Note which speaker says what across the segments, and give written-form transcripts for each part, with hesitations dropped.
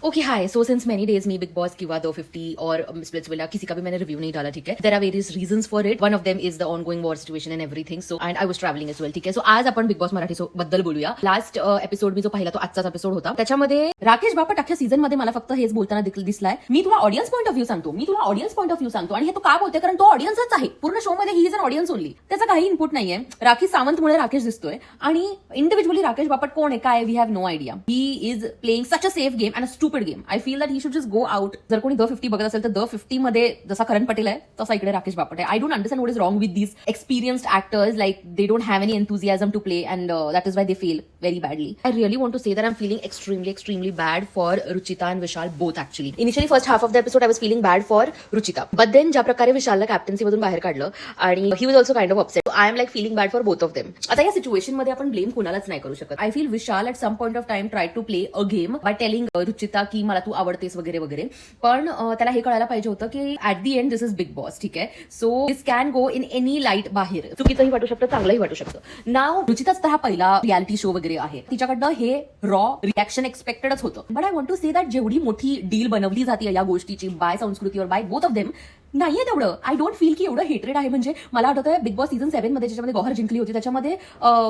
Speaker 1: Okay hi, so since many days मी Bigg Boss किंवा the 50 or Splitsvilla किसी का भी मैंने रिव्यू नहीं डाला, ठीक है. There are various reasons for it. One of them is the ongoing war situation and everything. So and I was travelling as well, ठीक आहे. सो आज आपण बिग बॉस मराठी बद्दल बोलूया. लास्ट एपिसोड मी जो पाहिला तो आजचाच एपिसोड होता. त्याच्यामध्ये राकेश बापट अख्ख्या सीझन मध्ये मला फक्त हेच बोलताना दिसलाय, मी तुला ऑडियन्स पॉईंट ऑफ व्ह्यू सांगतो, आणि हे तो का बोलते कारण तो ऑडियन्सच आहे. पूर्ण शो मध्ये he is an audience only. त्याचा काही इनपुट नाहीये. राकेश सावंतमुळे राकेश दिसतोय आणि इंडिव्हिज्युअली राकेश बापट कोण आहे काय we have no idea. He is playing such a safe game and a stupid game. I feel that he should just go out. जर कोणी द 50 बघत असेल तर द 50 मध्ये जसा करण पटेल आहे तसा इकडे राकेश बापट आहे. I don't understand what is wrong with these experienced actors. Like they don't have any enthusiasm to play and that is why they fail very badly. I really want to say that I'm feeling extremely bad for Ruchita and Vishal both actually. Initially first half of the episode I was feeling bad for Ruchita. But then ज्या प्रकारे विशालला captaincy मधून बाहेर काढलं आणि he was also kind of upset. So I am like feeling bad for both of them. आता या situation मध्ये आपण ब्लेम कोणालाच नाही करू शकत. I feel Vishal at some point of time tried to play a game by telling Ruchita की मला तू आवडतेस वगैरे वगैरे. पण त्याला हे कळायला पाहिजे होतं की at the end this is Big Boss, ठीक आहे. So this can go in any light बाहेर. चुकीचंही वाटू शकतं, चांगलंही वाटू शकतं. नाव रुचिताच तर हा पहिला रियालिटी शो वगैरे आहे. तिच्याकडनं हे रॉ रिॲक्शन एक्सपेक्टेडच होतं. But I want to say that जेवढी मोठी डील बनवली जाते या गोष्टीची बाय संस्कृतीवर बाय बोथ ऑफ देम नाहीये तेवढं. आय डोंट फील की एवढं हेट्रेड आहे. म्हणजे मला आठवतंय बिग बॉस सीझन 7 मध्ये ज्याच्यामध्ये गौहर जिंकली होती त्याच्यामध्ये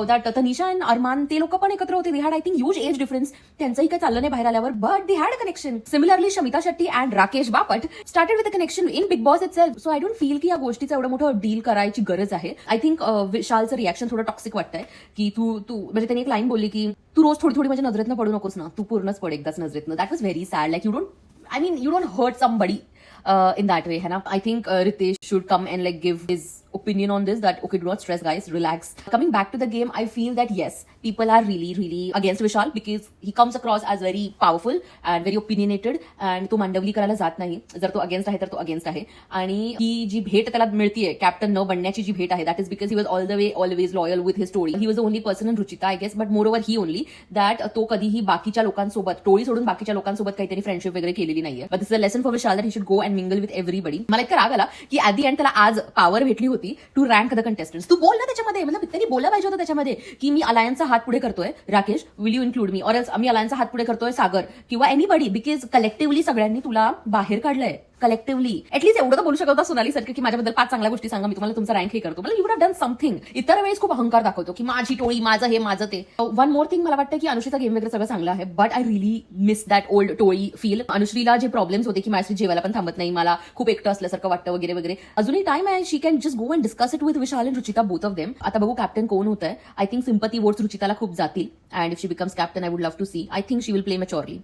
Speaker 1: दॅट तनिषा अँड अरमान ते लोक पण एकत्र होते. They had I think huge age difference. त्यांचंही काही चाललं नाही बाहेर आल्यावर, but they had a connection. Similarly Shamita Shetty and Rakesh Bapat started with a connection in Bigg Boss itself. So I don't feel की या गोष्टीचं एवढं मोठं डील करायची गरज आहे. आय थिंक विशालचं रिॲक्शन थोडं टॉक्सिक वाटतंय की तू म्हणजे त्यांनी एक लाईन बोलली की तू रोज थोडी माझ्या नजरेतनं पडू नकोस ना, तू पूर्णच पड एकदाच नजरेतनं. That was very sad. Like you don't hurt somebody in that way, है ना. I think Ritesh should come and like give his opinion on this, that okay, do not stress guys, relax. Coming back to the game, I feel that yes, people are really against Vishal because he comes across as very powerful and very opinionated and तो मांडवली करायला जात नाही. जर तो against आहे तर तो against आहे. आणि ही जी भेट त्याला मिळतीये कॅप्टन न बनण्याची जी भेट आहे, that is because he was all the way always loyal with his story. He was the only person in Ruchita I guess, but moreover he only that तो कधीही बाकीच्या लोकांसोबत टोळी सोडून बाकीच्या लोकांसोबत काहीतरी फ्रेंडशिप वगैरे केलेली नाहीये. But this is a lesson for Vishal that he should go and mingle with everybody. मला इतका राग आला की ऍट दी एंड त्याला आज पॉवर भेटली होती टू रँक द कंटेस्टंट्स. तू बोल ना त्याच्यामध्ये, मतलब त्यांनी बोलला पाहिजे होतं त्याच्यामध्ये की मी अलायन्सचा हात पुढे करतोय राकेश, विल यू इन्क्लूड मी, और एल्स मी अलायन्सचा हात पुढे करतोय सागर किंवा एनीबडी, बिकॉज कलेक्टिव्हली सगळ्यांनी तुला बाहेर काढलंय. कलेक्टिव्हली ऍटलीस्ट एवढं तर बोलू शकत होता सोनाली सारखं की माझ्याबद्दल 5 चांगल्या गोष्टी सांगा, मी तुम्हाला तुमचा रँक हे करतो. मला you would have done something. इतर वेळेस खूप अहंकार दाखवतो की माझी टोळी, माझं हे, माझं ते. वन मोर थिंग, मला वाटतं की अनुश्रीचा गेम वगैरे सगळं चांगलं आहे, but I relief miss that old टोळी फील. अनुश्रीला जे प्रॉब्लेम्स होते की माझ्यासाठी जेवायला पण थांबत नाही, मला खूप एकटं असल्यासारखं वाटतं वगैरे वगैरे. अजूनही टाइम आहे. She can just go and discuss it with Vishal and Ruchita, both of them. आता बघू कॅप्टन कोण होत आहे. आय थिंक सिम्पथी वोट्स रुचिताला खूप जातील and if she becomes captain I would love to see. I think she will play मॅच्युअरली.